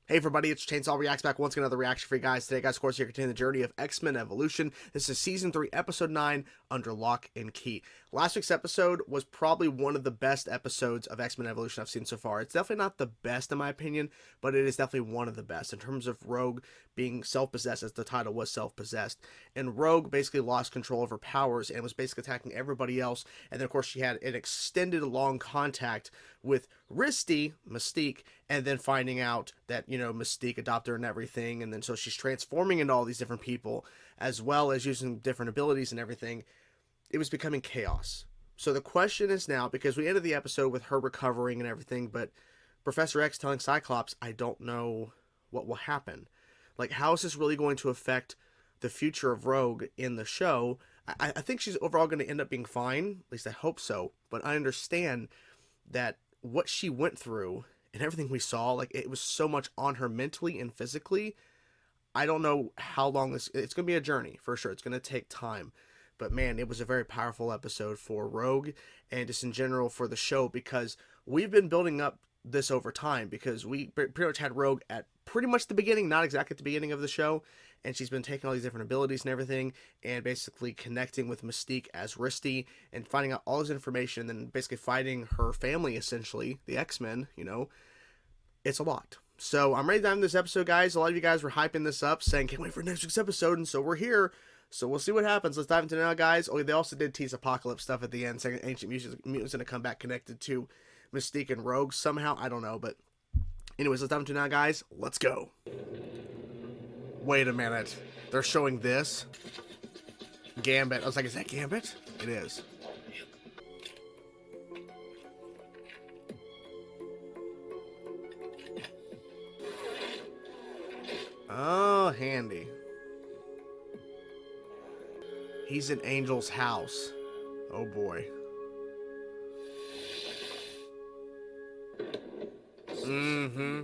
Hey everybody, it's Chainsaw Reacts back once again, another reaction for you guys. Today, guys, of course, here continuing the journey of X-Men Evolution. This is Season 3, Episode 9, Under Lock and Key. Last week's episode was probably one of the best episodes of X-Men Evolution I've seen so far. It's definitely not the best in my opinion, but it is definitely one of the best in terms of Rogue being self-possessed, as the title was self-possessed. And Rogue basically lost control of her powers and was basically attacking everybody else. And then, of course, she had an extended long contact with Mystique, and then finding out that, Mystique adopted her and everything, and then so she's transforming into all these different people, as well as using different abilities and everything. It was becoming chaos. So the question is now, because we ended the episode with her recovering and everything, but Professor X telling Cyclops, I don't know what will happen. Like, how is this really going to affect the future of Rogue in the show? I think she's overall going to end up being fine, at least I hope so, but I understand that what she went through and everything we saw, like, it was so much on her mentally and physically. I don't know how long it's going to be a journey for sure. It's going to take time, but man, it was a very powerful episode for Rogue and just in general for the show, because we've been building up this over time, because we pretty much had Rogue at pretty much the beginning, not exactly at the beginning of the show, and she's been taking all these different abilities and everything, and basically connecting with Mystique as Risty, and finding out all this information, and then basically fighting her family, essentially, the X-Men, It's a lot. So I'm ready to dive into this episode, guys. A lot of you guys were hyping this up, saying, can't wait for next week's episode, and so we're here. So we'll see what happens. Let's dive into it now, guys. Oh, they also did tease Apocalypse stuff at the end, saying Ancient Mutant's going to come back connected to Mystique and Rogue somehow. I don't know, but anyways, let's dive into it now, guys. Let's go. Wait a minute. They're showing this? Gambit. I was like, is that Gambit? It is. Oh, handy. He's in Angel's house. Oh, boy. Mm-hmm.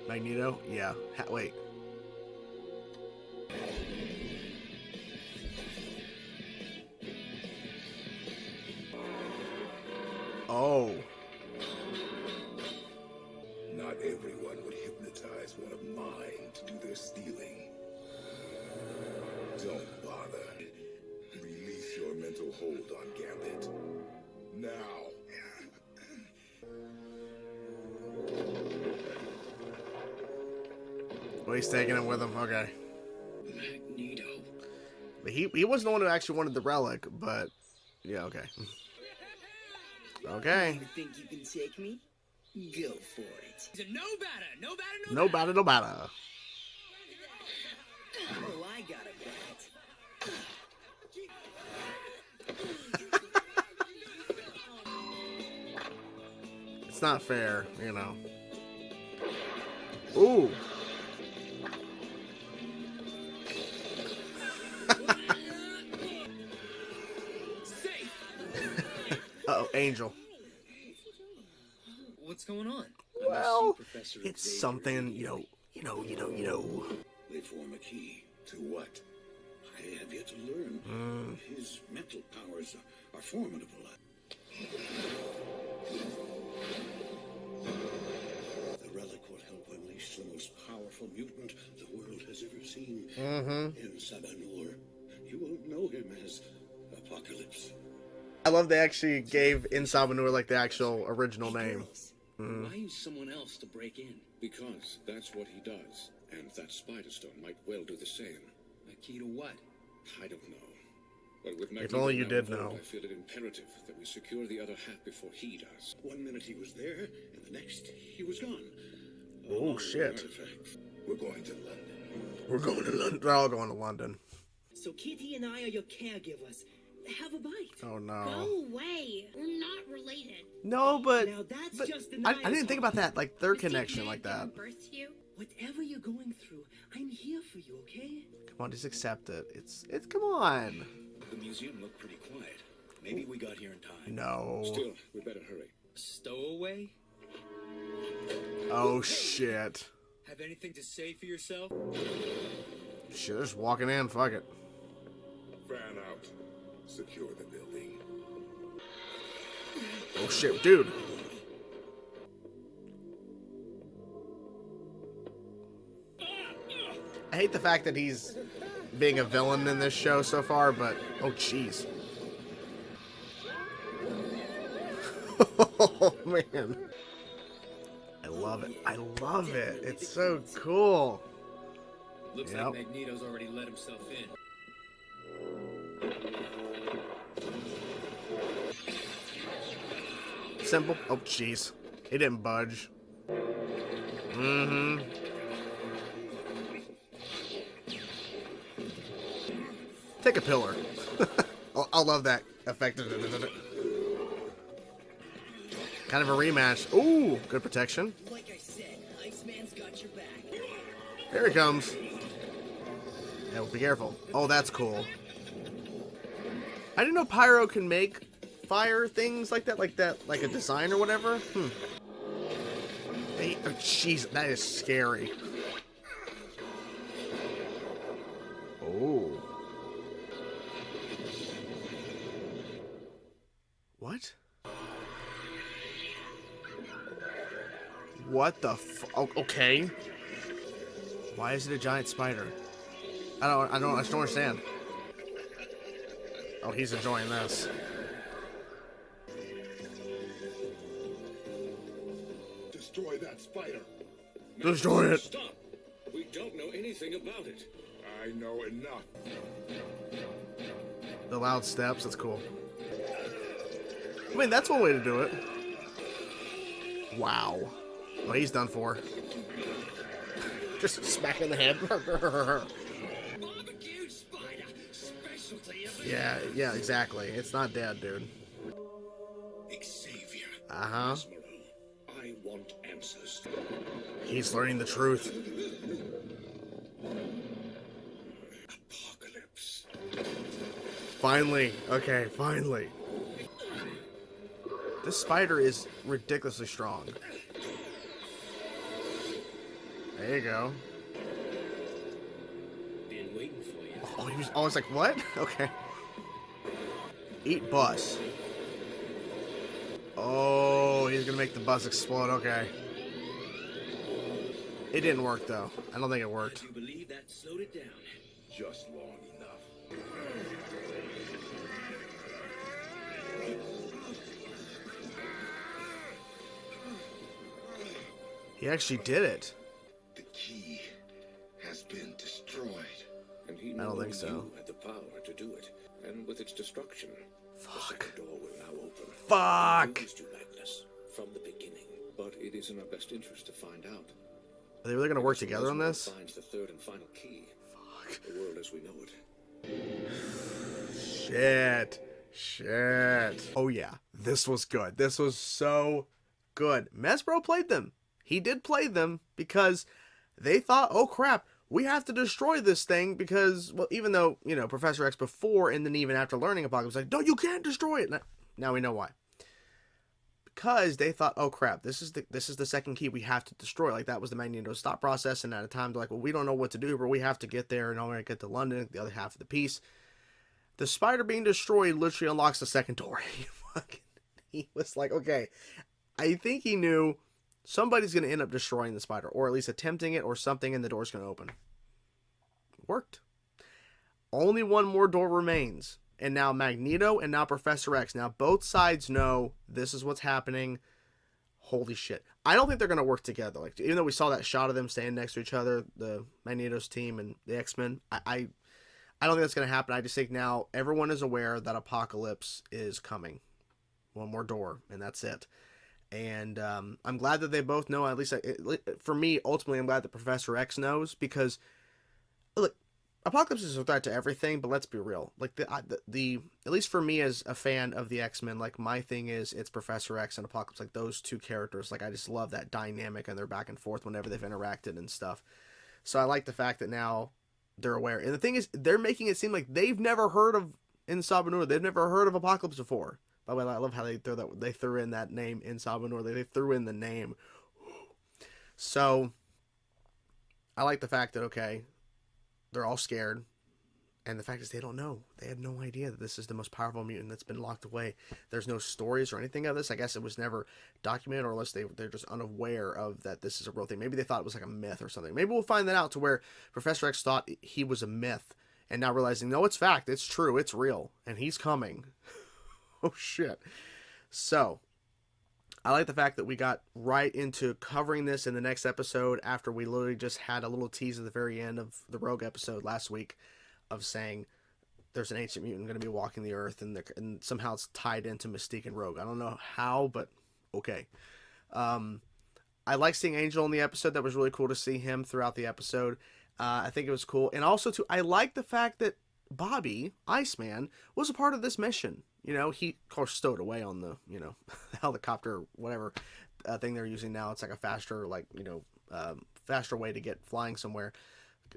Magneto? Yeah. Wait. Oh. Not everyone would hypnotize one of mine to do their stealing. Don't bother. Release your mental hold on Gambit. Now. Well, he's taking him with him. Okay. Magneto. But he wasn't the one who actually wanted the relic, but yeah, okay. Okay. You think you can take me? Go for it. No batter, no batter, no, No batter, no batter. Oh, I got a bat. It's not fair, Ooh. Uh-oh, Angel. What's going on? Well, it's something, you know. They form a key. To what? I have yet to learn. His mental powers are formidable. The relic will help unleash the most powerful mutant the world has ever seen. In Sabanur, you won't know him as Apocalypse. I love they actually gave Insabanur like the actual original name. Why use someone else to break in? Because that's what he does, and that Spider Stone might well do the same. A key to what? I don't know. But with If only you did involved, know. I feel it imperative that we secure the other half before he does. 1 minute he was there, and the next he was gone. Oh, shit. We're going to London. We're going to London. They're all going to London. So Kitty and I are your caregivers. Have a bite. Oh, no. Go away. We're not related. No, but Now that's but just I didn't think about that, like, their Is your connection dad like that. giving birth to you? Whatever you're going through, I'm here for you, okay? Come on, just accept it. It's come on. The museum looked pretty quiet. Maybe we got here in time. No. Still, we better hurry. Stowaway? Oh, shit. Have anything to say for yourself? Shit, just walking in, fuck it. Fan out. Secure the building. Oh shit, dude. I hate the fact that he's being a villain in this show so far, but oh jeez. Oh man. I love it. I love it. It's so cool. Looks like Magneto's already let himself in. Simple. Oh jeez. He didn't budge. Mm-hmm. Take a pillar. I love that effect. Kind of a rematch. Ooh, good protection. Like I said, Iceman's got your back. Here he comes. Yeah, well, be careful. Oh, that's cool. I didn't know Pyro can make fire things like that, like a design or whatever. Hey, oh, jeez, that is scary. Oh. What? What the oh, okay. Why is it a giant spider? I don't understand. Oh, he's enjoying this. Destroy that spider. Destroy it. Stop! We don't know anything about it. I know enough. The loud steps, that's cool. I mean, that's one way to do it. Wow. Well, he's done for. Just smack in the head. Barbecue spider, specialty of Yeah, exactly. It's not dead, dude. Xavier. Uh-huh. I want answers. He's learning the truth. Apocalypse. Finally. Okay, finally. This spider is ridiculously strong. There you go. Been waiting for you. Oh, he was always like, what? Okay. Eat bus. Oh, he's gonna make the bus explode. Okay. It didn't work, though. I don't think it worked. Do you believe that slowed it down? Just long enough. He actually did it. The key has been destroyed. And he I knew don't think only so. you had the power to do it. And with its destruction, the Fuck. second door will now open. Fuck. We used you, Magnus, from the beginning. But it is in our best interest to find out. Are they really gonna work Because together on unless this? one finds the third and final key. Fuck. The world as we know it. Shit. Oh yeah, this was good. This was so good. Mesbro played them. He did play them because they thought, oh crap, we have to destroy this thing because, well, even though, you know, Professor X before and then even after learning Apocalypse was like, no, you can't destroy it. Now we know why. Because they thought, oh crap, this is the second key we have to destroy. Like that was the Magneto's thought process, and at a time they're like, well, we don't know what to do, but we have to get there and only get to London, the other half of the piece. The spider being destroyed literally unlocks the second door. He was like, okay, I think he knew somebody's going to end up destroying the spider, or at least attempting it or something, and the door's going to open. Worked. Only one more door remains. And now Magneto and now Professor X. Now both sides know this is what's happening. Holy shit. I don't think they're going to work together. Like, even though we saw that shot of them standing next to each other, the Magneto's team and the X-Men, I don't think that's going to happen. I just think now everyone is aware that Apocalypse is coming. One more door, and that's it. And I'm glad that they both know. At least for me, ultimately, I'm glad that Professor X knows, because look, Apocalypse is a threat to everything. But let's be real. Like the at least for me as a fan of the X-Men, like my thing is it's Professor X and Apocalypse. Like those two characters. Like I just love that dynamic and their back and forth whenever they've interacted and stuff. So I like the fact that now they're aware. And the thing is, they're making it seem like they've never heard of Insabanur. They've never heard of Apocalypse before. By the way, I love how they threw in that name Insabanur. They threw in the name. So I like the fact that, okay, they're all scared. And the fact is, they don't know. They had no idea that this is the most powerful mutant that's been locked away. There's no stories or anything of this. I guess it was never documented, or unless they're just unaware of that this is a real thing. Maybe they thought it was like a myth or something. Maybe we'll find that out to where Professor X thought he was a myth, and now realizing, no, it's fact. It's true. It's real. And he's coming. Oh, shit. So, I like the fact that we got right into covering this in the next episode after we literally just had a little tease at the very end of the Rogue episode last week of saying there's an ancient mutant going to be walking the earth, and somehow it's tied into Mystique and Rogue. I don't know how, but okay. I like seeing Angel in the episode. That was really cool to see him throughout the episode. I think it was cool. And also, too, I like the fact that Bobby, Iceman, was a part of this mission. You know, he, of course, stowed away on the, helicopter, whatever thing they're using now. It's like a faster, faster way to get flying somewhere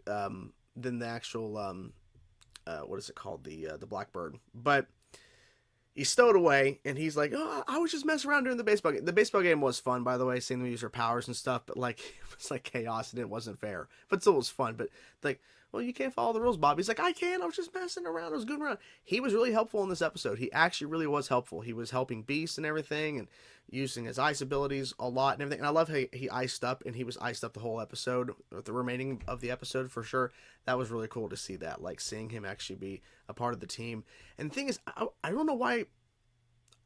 than the actual, what is it called? The Blackbird. But he stowed away, and he's like, oh, I was just messing around during the baseball game. The baseball game was fun, by the way, seeing them use their powers and stuff, but, it was like chaos, and it wasn't fair. But still, it was fun. But, well, you can't follow the rules, Bob. He's like, I can. I was just messing around. I was goofing around. He was really helpful in this episode. He actually really was helpful. He was helping Beast and everything, and using his ice abilities a lot and everything. And I love how he iced up, and he was iced up the whole episode, the remaining of the episode for sure. That was really cool to see that, seeing him actually be a part of the team. And the thing is, I don't know why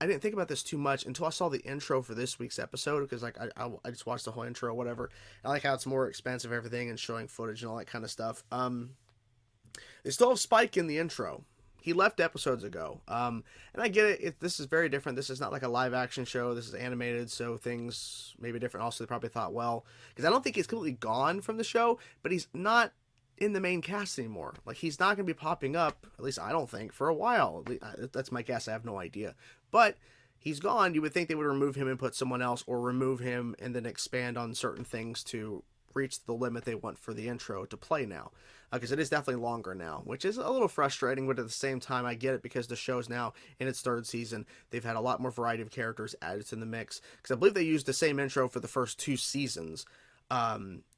I didn't think about this too much until I saw the intro for this week's episode, because I just watched the whole intro or whatever. I like how it's more expansive, everything, and showing footage and all that kind of stuff. They still have Spike in the intro. He left episodes ago. And I get it. This is very different. This is not like a live action show. This is animated, so things may be different. Also, they probably thought, well, because I don't think he's completely gone from the show, but he's not in the main cast anymore. He's not going to be popping up, at least I don't think, for a while. That's my guess. I have no idea. But he's gone. You would think they would remove him and put someone else, or remove him and then expand on certain things to reach the limit they want for the intro to play now. Because it is definitely longer now, which is a little frustrating, but at the same time, I get it, because the show's now in its third season. They've had a lot more variety of characters added to the mix, because I believe they used the same intro for the first 2 seasons.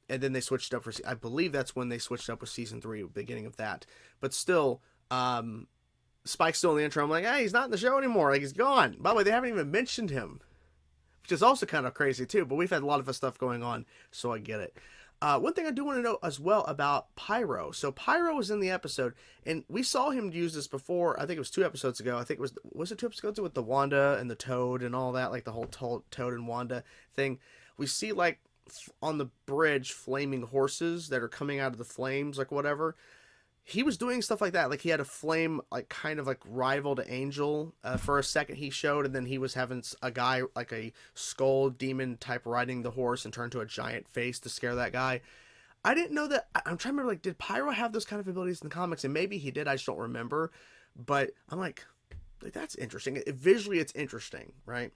And then they switched up for, I believe that's when they switched up with season 3, beginning of that. But still, Spike's still in the intro. I'm like, hey, he's not in the show anymore. He's gone. By the way, they haven't even mentioned him, which is also kind of crazy too. But we've had a lot of stuff going on, so I get it. One thing I do want to know as well about Pyro. So Pyro was in the episode, and we saw him use this before. I think it was 2 episodes ago. I think it was it 2 episodes ago with the Wanda and the Toad and all that, the whole Toad and Wanda thing. We see on the bridge flaming horses that are coming out of the flames, whatever. He was doing stuff like that. He had a flame, kind of rival to Angel for a second he showed, and then he was having a guy, a skull demon type, riding the horse and turned to a giant face to scare that guy. I didn't know that. I'm trying to remember, did Pyro have those kind of abilities in the comics? And maybe he did, I just don't remember. But I'm like, that's interesting. Visually, it's interesting, right?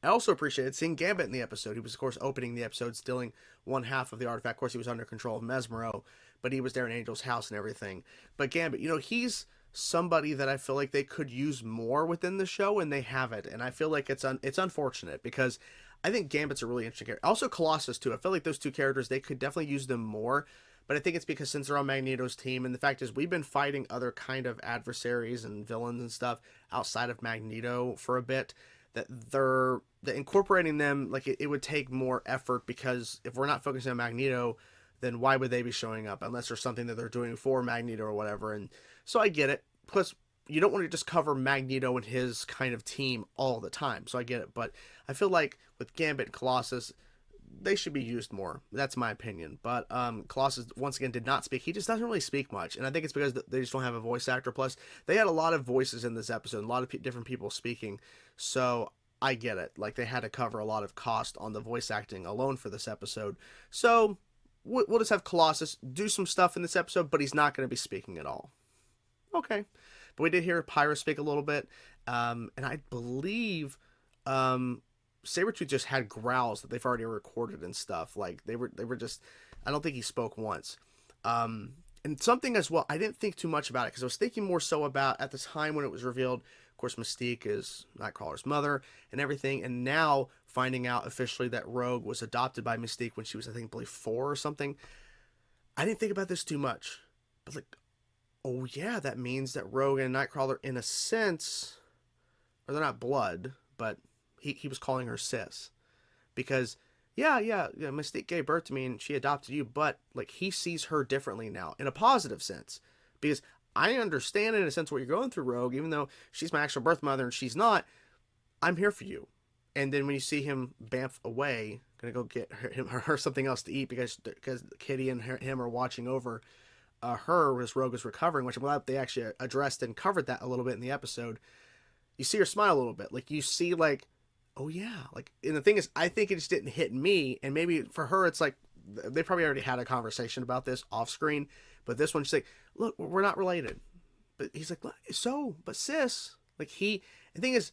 I also appreciated seeing Gambit in the episode. He was, of course, opening the episode, stealing one half of the artifact. Of course, he was under control of Mesmero, but he was there in Angel's house and everything. But Gambit, he's somebody that I feel like they could use more within the show, and they haven't. And I feel like it's unfortunate, because I think Gambit's a really interesting character. Also, Colossus, too. I feel like those 2 characters, they could definitely use them more. But I think it's because since they're on Magneto's team, and the fact is we've been fighting other kind of adversaries and villains and stuff outside of Magneto for a bit, that incorporating them, it would take more effort, because if we're not focusing on Magneto, then why would they be showing up unless there's something that they're doing for Magneto or whatever. And so I get it. Plus, you don't want to just cover Magneto and his kind of team all the time. So I get it. But I feel like with Gambit and Colossus, they should be used more. That's my opinion. But Colossus, once again, did not speak. He just doesn't really speak much. And I think it's because they just don't have a voice actor. Plus, they had a lot of voices in this episode, a lot of different people speaking. So I get it. They had to cover a lot of cost on the voice acting alone for this episode. So we'll just have Colossus do some stuff in this episode, but he's not going to be speaking at all. Okay. But we did hear Pyro speak a little bit. And I believe Sabretooth just had growls that they've already recorded and stuff. They were just, I don't think he spoke once. And something as well, I didn't think too much about it, because I was thinking more so about, at the time when it was revealed, of course, Mystique is Nightcrawler's mother and everything. And now finding out officially that Rogue was adopted by Mystique when she was, I believe 4 or something. I didn't think about this too much. But oh yeah, that means that Rogue and Nightcrawler, in a sense, or they're not blood, but he was calling her sis. Because, yeah, Mystique gave birth to me and she adopted you, but, like, he sees her differently now, in a positive sense. Because I understand in a sense what you're going through, Rogue, even though she's my actual birth mother and she's not, I'm here for you. And then when you see him bamf away, gonna go get her something else to eat because Kitty and him are watching over her as Rogue is recovering, which I'm glad they actually addressed and covered that a little bit in the episode. You see her smile a little bit, like you see like, oh yeah, like, and the thing is, I think it just didn't hit me, and maybe for her it's like they probably already had a conversation about this off screen, but this one she's like, look, we're not related, but he's like, but sis, like the thing is,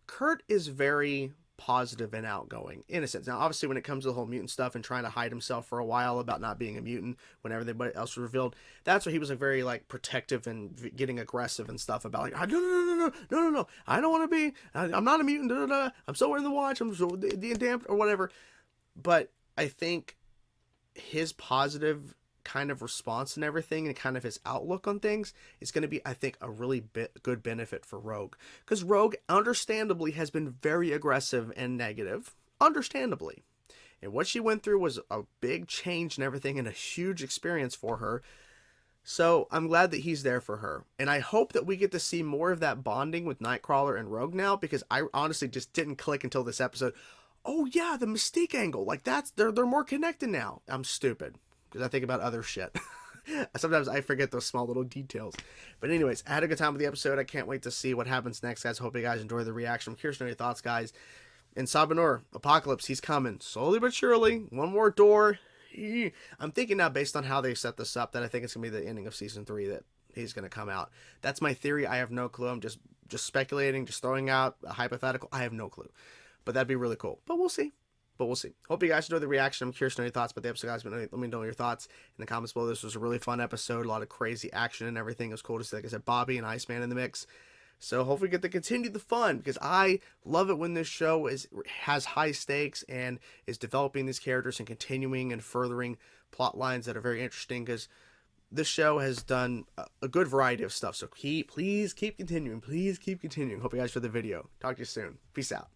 Kurt is very positive and outgoing in a sense. Now, obviously, when it comes to the whole mutant stuff and trying to hide himself for a while about not being a mutant when everybody else was revealed, that's where he was like very like protective and getting aggressive and stuff about like, no, I don't want to be, I'm not a mutant, I'm so in the watch, I'm so damned or whatever. But I think his positive kind of response and everything and kind of his outlook on things is going to be, I think, a really good benefit for Rogue, because Rogue understandably has been very aggressive and negative, understandably, and what she went through was a big change and everything and a huge experience for her. So I'm glad that he's there for her, and I hope that we get to see more of that bonding with Nightcrawler and Rogue now, because I honestly just didn't click until this episode. Oh yeah, the Mystique angle, like that's they're more connected now. I'm stupid because I think about other shit. Sometimes I forget those small little details. But anyways, I had a good time with the episode. I can't wait to see what happens next, guys. Hope you guys enjoy the reaction. I'm curious to know your thoughts, guys. And Sabanur, Apocalypse, he's coming. Slowly but surely. One more door. I'm thinking now, based on how they set this up, that I think it's going to be the ending of Season 3 that he's going to come out. That's my theory. I have no clue. I'm just speculating, just throwing out a hypothetical. I have no clue. But that'd be really cool. But we'll see. Hope you guys enjoyed the reaction. I'm curious to know your thoughts about the episode, guys. But let me know your thoughts in the comments below. This was a really fun episode. A lot of crazy action and everything. It was cool to see, like I said, Bobby and Iceman in the mix. So hopefully we get to continue the fun, because I love it when this show has high stakes and is developing these characters and continuing and furthering plot lines that are very interesting, because this show has done a good variety of stuff. So please keep continuing. Hope you guys enjoyed the video. Talk to you soon. Peace out.